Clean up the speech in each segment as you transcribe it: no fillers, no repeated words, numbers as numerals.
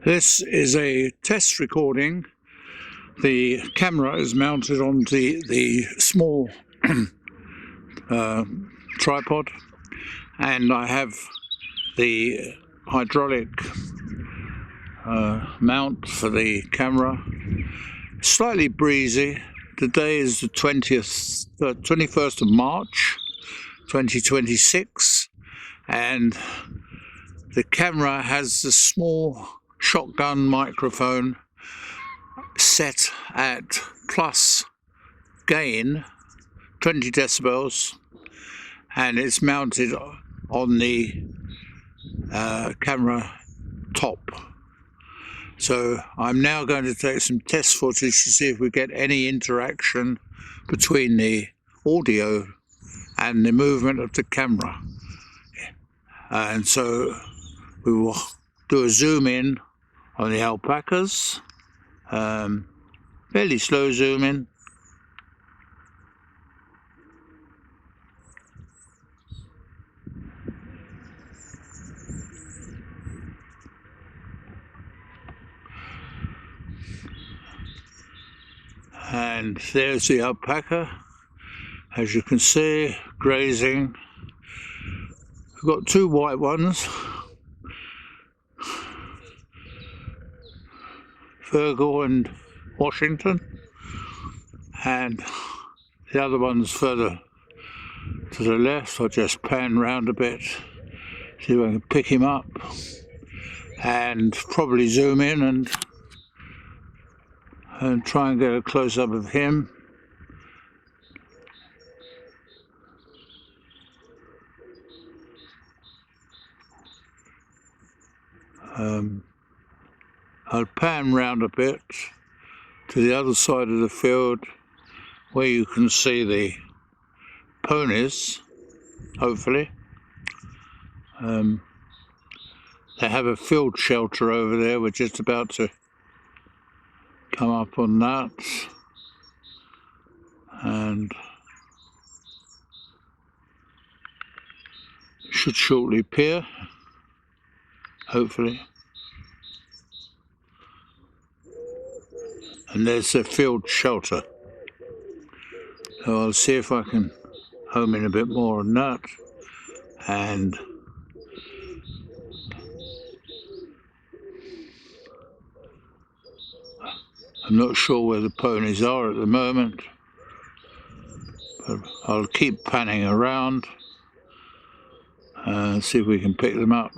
This is a test recording. The camera is mounted on the small tripod, and I have the hydraulic mount for the camera. Slightly breezy. Today is the 21st of March 2026, and the camera has a small shotgun microphone set at plus gain 20 decibels, and it's mounted on the camera top. So I'm now going to take some test footage to see if we get any interaction between the audio and the movement of the camera. And so we will do a zoom in on the alpacas, fairly slow zoom in. And there's the alpaca, as you can see, grazing. We've got two white ones, Virgil and Washington, and the other one's further to the left. I'll just pan round a bit, see if I can pick him up, and probably zoom in and try and get a close-up of him. I'll pan round a bit to the other side of the field where you can see the ponies, hopefully. They have a field shelter over there. We're just about to come up on that, and should shortly appear, hopefully. And there's the field shelter. So I'll see if I can home in a bit more on that. And I'm not sure where the ponies are at the moment, but I'll keep panning around and see if we can pick them up.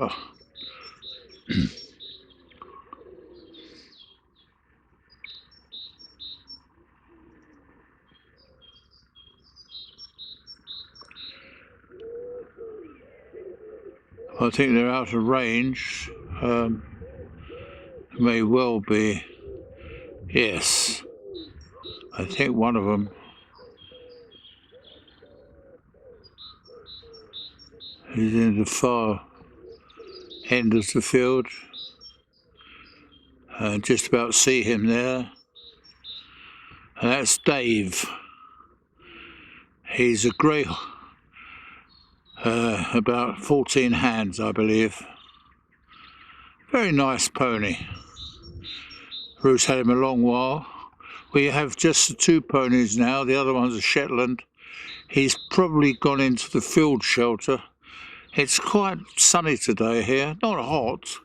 I think they're out of range. May well be. Yes, I think one of them is in the far end of the field. Just about see him there. And that's Dave. He's a grey, about 14 hands, I believe. Very nice pony. Bruce had him a long while. We have just the two ponies now. The other one's a Shetland. He's probably gone into the field shelter. It's quite sunny today here, not hot.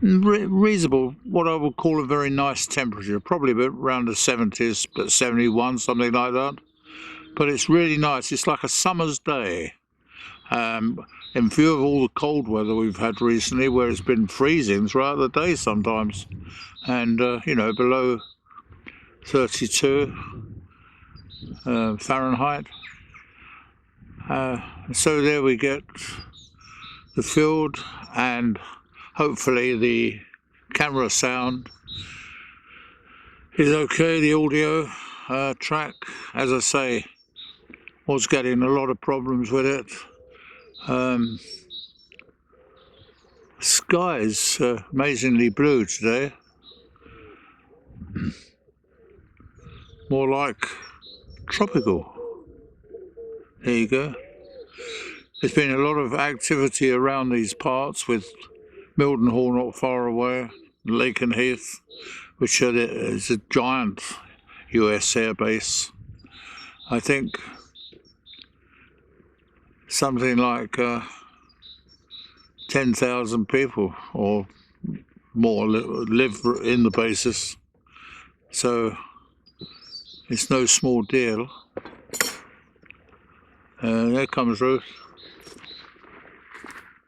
Reasonable, what I would call a very nice temperature, probably about around the 70s, but 71, something like that. But it's really nice. It's like a summer's day. In view of all the cold weather we've had recently, where it's been freezing throughout the day sometimes, and below 32 Fahrenheit. So there we get the field, and hopefully the camera sound is okay. The audio track, as I say, was getting a lot of problems with it. Sky is amazingly blue today, more like tropical. There you go. There's been a lot of activity around these parts, with Mildenhall not far away, Lakenheath, which is a giant US air base. I think something like 10,000 people or more live in the bases, so it's no small deal. There comes Ruth,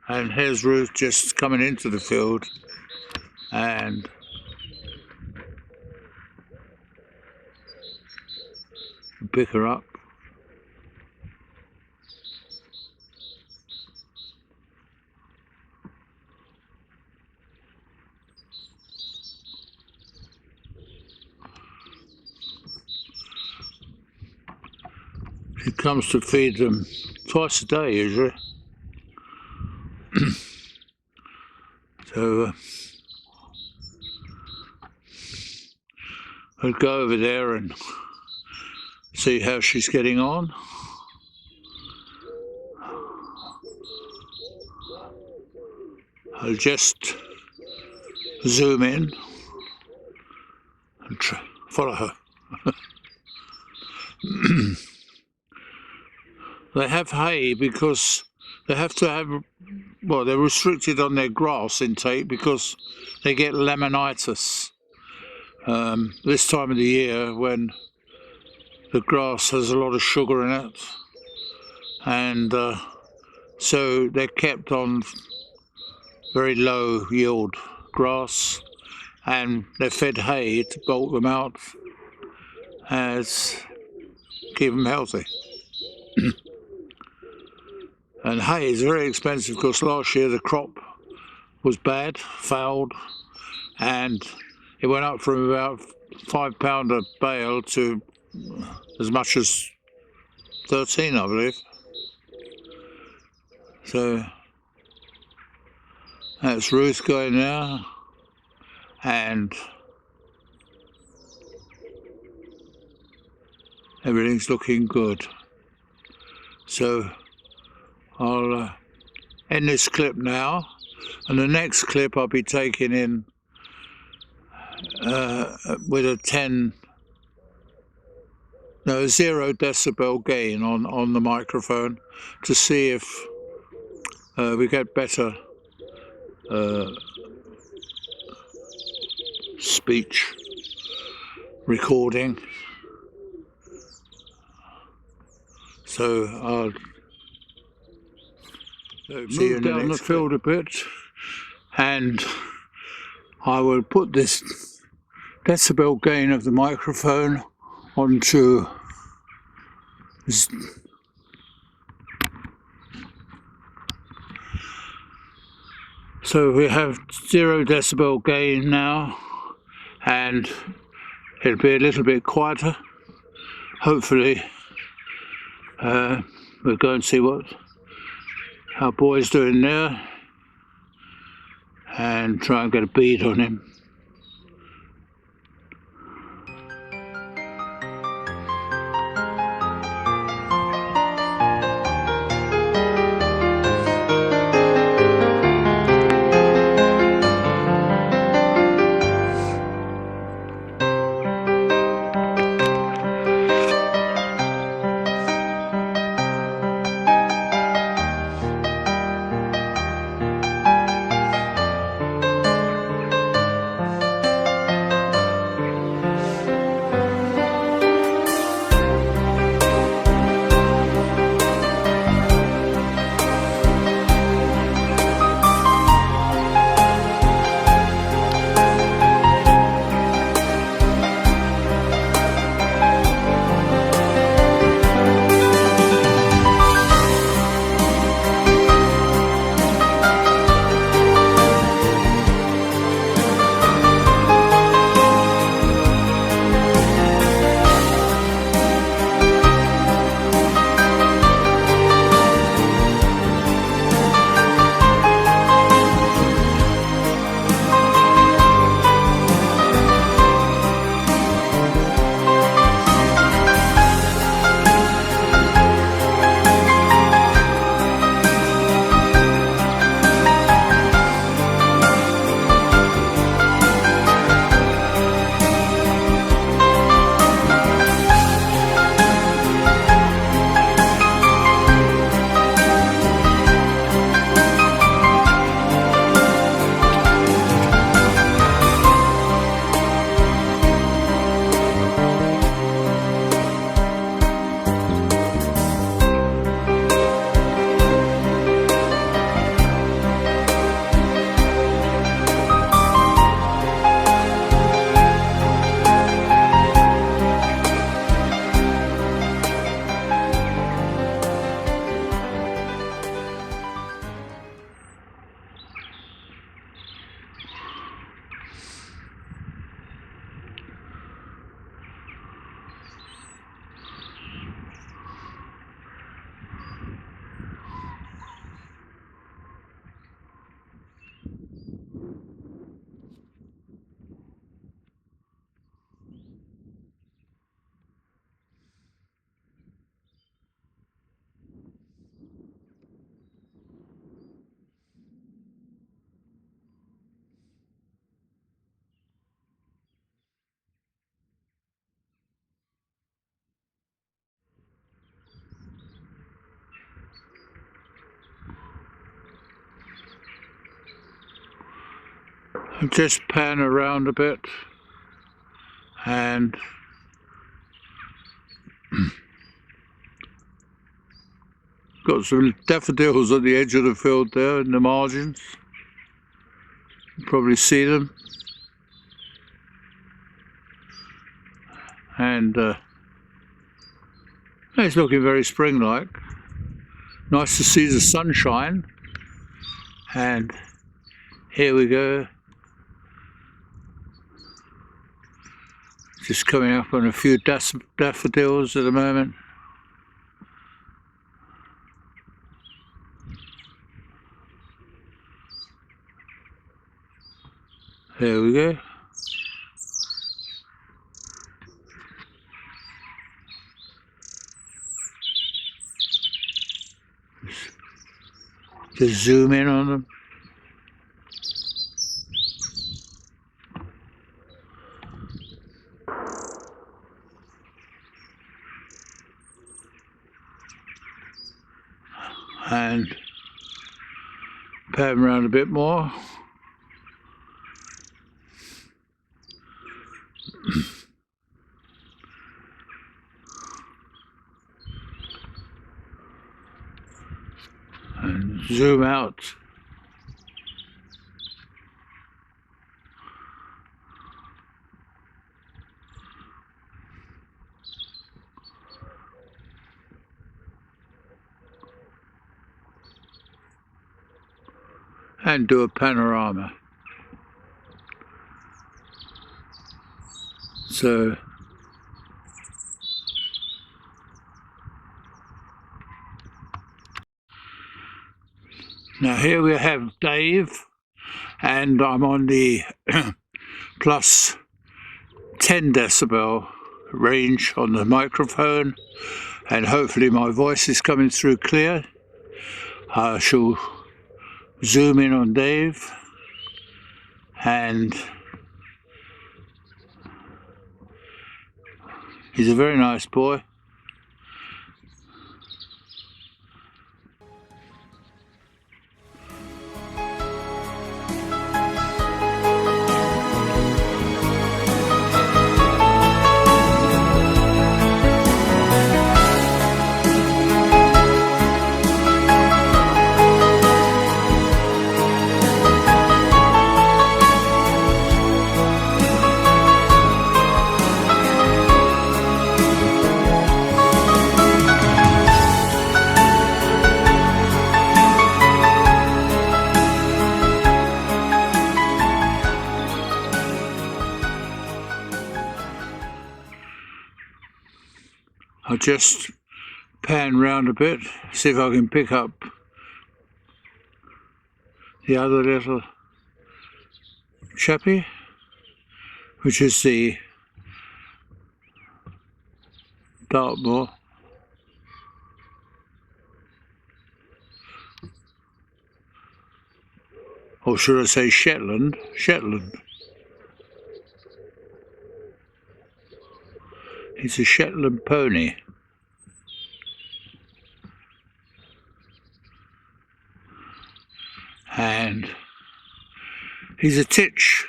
and here's Ruth just coming into the field, and pick her up. She comes to feed them twice a day usually. So I'll go over there and see how she's getting on. I'll just zoom in and follow her. They have hay because they have to have, well, they're restricted on their grass intake because they get laminitis this time of the year when the grass has a lot of sugar in it, and so they're kept on very low yield grass, and they're fed hay to bulk them out as keep them healthy. And hay is very expensive because last year the crop was bad, fouled, and it went up from about £5 a bale to as much as 13, I believe. So that's Ruth going now, and everything's looking good. So I'll end this clip now, and the next clip I'll be taking in with a 0 decibel gain on the microphone to see if we get better speech recording. So I'll move down the field a bit, and I will put this decibel gain of the microphone onto this. So we have 0 decibel gain now, and it'll be a little bit quieter. Hopefully we'll go and see what our boy's doing there and try and get a bead on him. Just pan around a bit and got some daffodils at the edge of the field there in the margins. You probably see them. And it's looking very spring-like. Nice to see the sunshine. And here we go. Just coming up on a few daffodils at the moment. There we go. Just zoom in on them. And pan around a bit more. And zoom out. And do a panorama. So now here we have Dave, and I'm on the plus 10 decibel range on the microphone, and hopefully my voice is coming through clear. I shall zoom in on Dave, and he's a very nice boy. I'll just pan round a bit, see if I can pick up the other little chappie, which is the Dartmoor. Or should I say Shetland? Shetland. It's a Shetland pony. And he's a titch.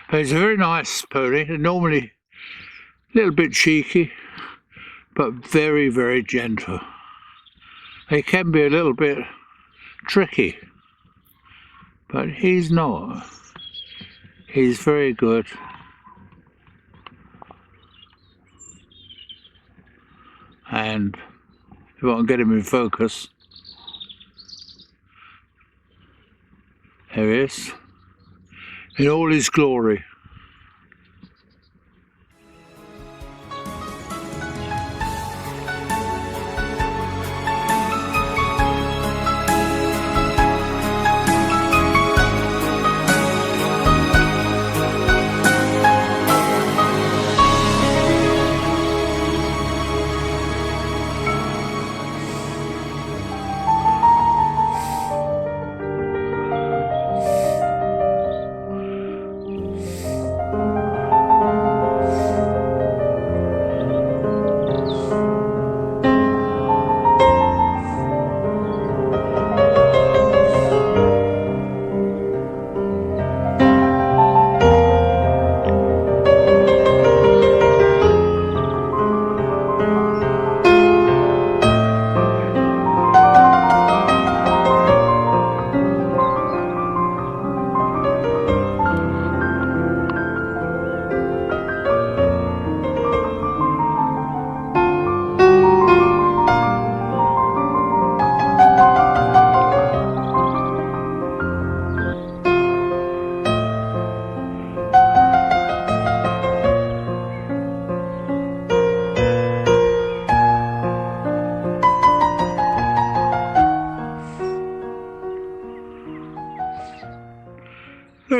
But he's a very nice pony, normally a little bit cheeky, but very, very gentle. He can be a little bit tricky, but he's not. He's very good. And if I can get him in focus, there he is, in all his glory.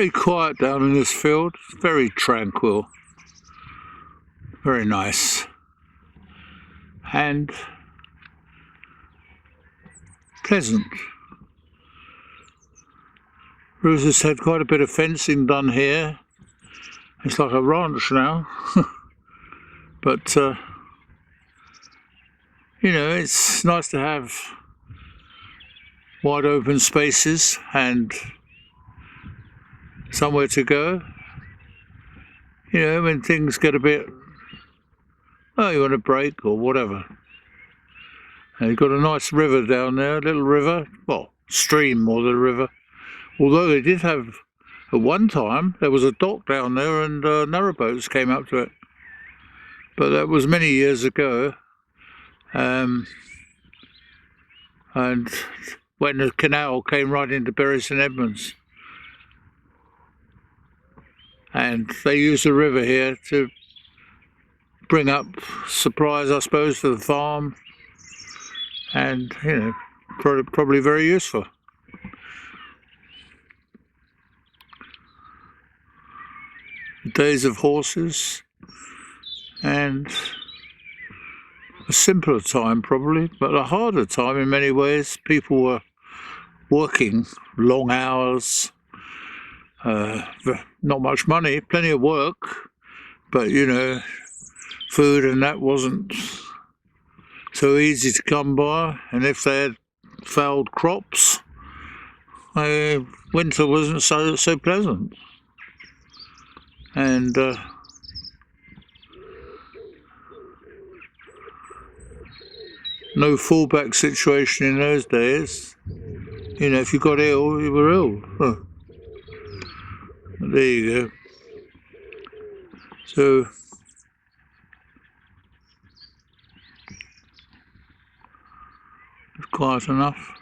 very quiet down in this field, very tranquil, very nice, and pleasant. Ruth has had quite a bit of fencing done here. It's like a ranch now, but you know, it's nice to have wide open spaces and somewhere to go. You know, when things get a bit, oh, you want a break or whatever. And you've got a nice river down there, a little river, well, stream more than a river. Although they did have, at one time, there was a dock down there and narrowboats came up to it. But that was many years ago. And when the canal came right into Bury St Edmunds. And they used the river here to bring up supplies, I suppose, for the farm. And, you know, probably very useful. Days of horses, and a simpler time probably, but a harder time in many ways. People were working long hours, not much money, plenty of work, but you know, food and that wasn't so easy to come by, and if they had failed crops, winter wasn't so pleasant. And no fallback situation in those days. You know, if you got ill, you were ill. Huh. There you go. So it's quiet enough.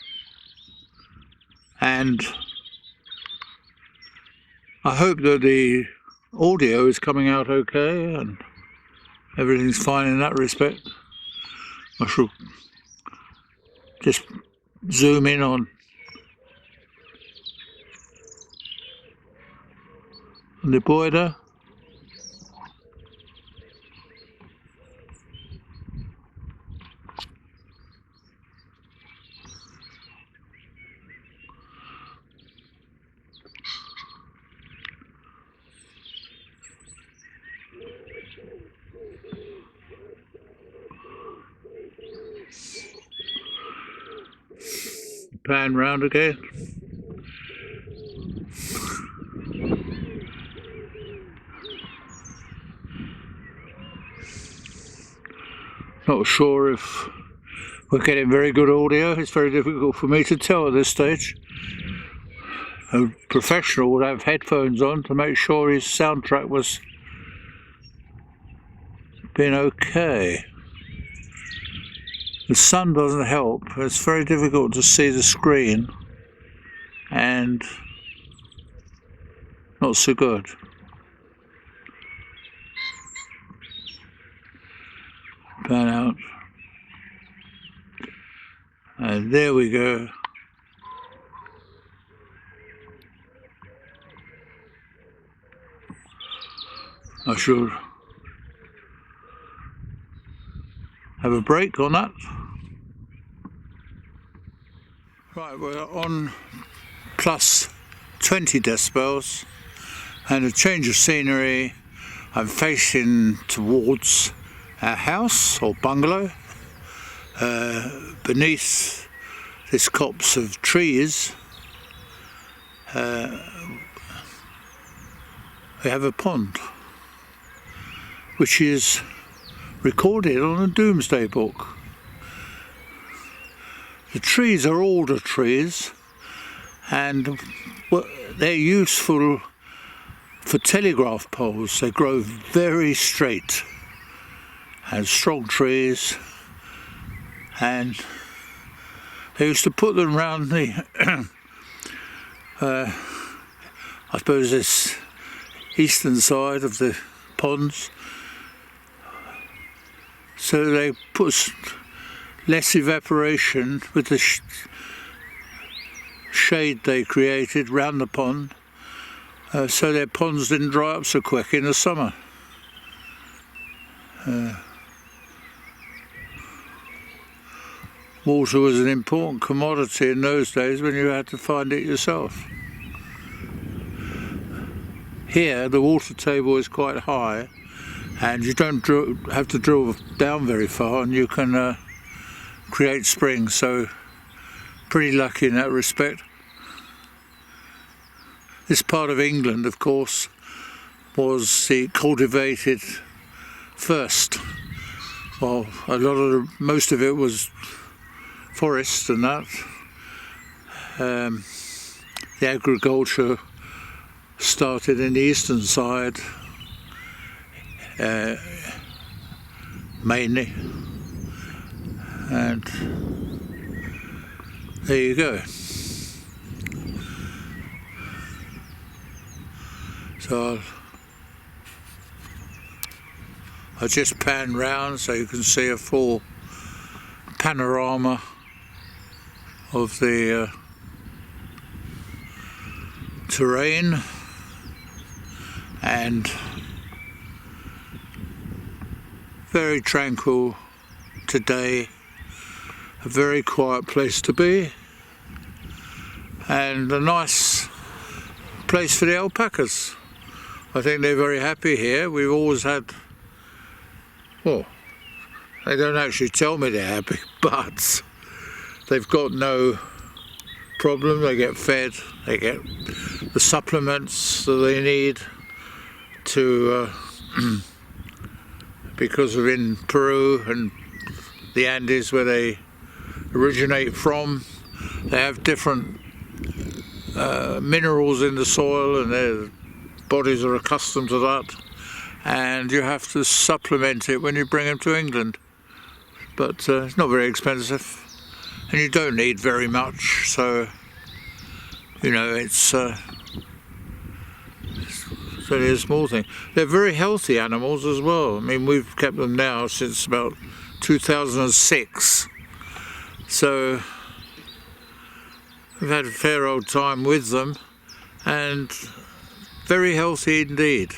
And I hope that the audio is coming out okay and everything's fine in that respect. I shall just zoom in on the border. Pan round again. Not sure if we're getting very good audio. It's very difficult for me to tell at this stage. A professional would have headphones on to make sure his soundtrack was being okay. The sun doesn't help. It's very difficult to see the screen and not so good. Pan out. And there we go. I should have a break on that. Right, we're on plus 20 decibels and a change of scenery. I'm facing towards our house or bungalow. Beneath this copse of trees we have a pond which is recorded on a doomsday book. The trees are alder trees and they're useful for telegraph poles. They grow very straight and strong trees, and they used to put them around the I suppose this eastern side of the ponds, so they put less evaporation with the shade they created round the pond. so their ponds didn't dry up so quick in the summer. Water was an important commodity in those days when you had to find it yourself. Here the water table is quite high and you don't have to drill down very far, and you can create springs, so pretty lucky in that respect. This part of England, of course, was cultivated first. Well, most of it was forest and that. The agriculture started in the eastern side mainly, and there you go. So I'll just pan round so you can see a full panorama of the terrain, and very tranquil today, a very quiet place to be, and a nice place for the alpacas. I think they're very happy here. We've always had, well, they don't actually tell me they're happy, but they've got no problem. They get fed, they get the supplements that they need to, because of in Peru and the Andes where they originate from, they have different minerals in the soil, and their bodies are accustomed to that, and you have to supplement it when you bring them to England. But it's not very expensive, and you don't need very much, so you know, it's only a small thing. They're very healthy animals as well. I mean, we've kept them now since about 2006, so we've had a fair old time with them, and very healthy indeed.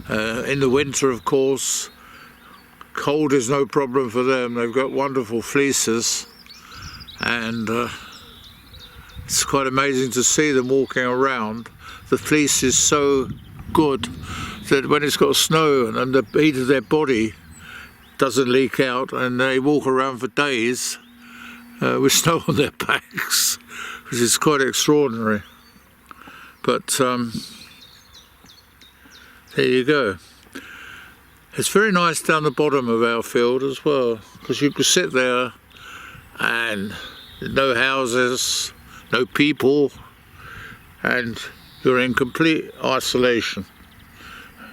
In the winter, of course, cold is no problem for them. They've got wonderful fleeces, and it's quite amazing to see them walking around. The fleece is so good that when it's got snow and the heat of their body doesn't leak out, and they walk around for days with snow on their backs, which is quite extraordinary. But there you go. It's very nice down the bottom of our field as well, because you can sit there and no houses, no people, and you're in complete isolation.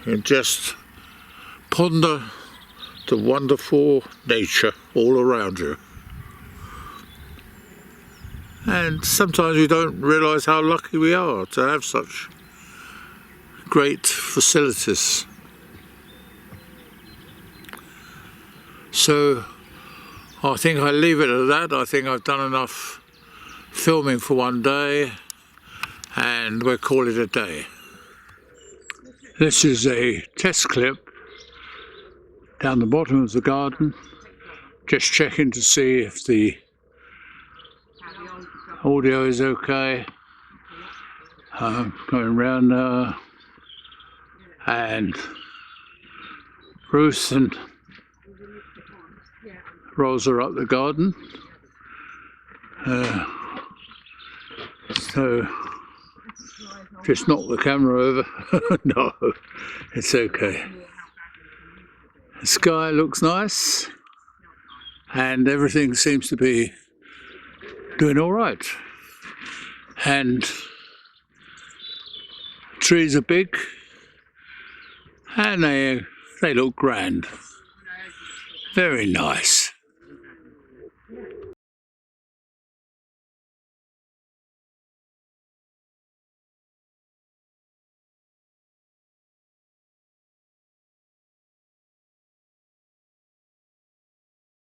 You just ponder the wonderful nature all around you. And sometimes we don't realise how lucky we are to have such great facilities. So I think I'll leave it at that. I think I've done enough filming for one day, and we'll call it a day. This is a test clip down the bottom of the garden, just checking to see if the audio is okay. Going round now, and Bruce and Rosa are up the garden. So just knock the camera over. No, it's okay. The sky looks nice, and everything seems to be doing all right. And trees are big, and they look grand. Very nice.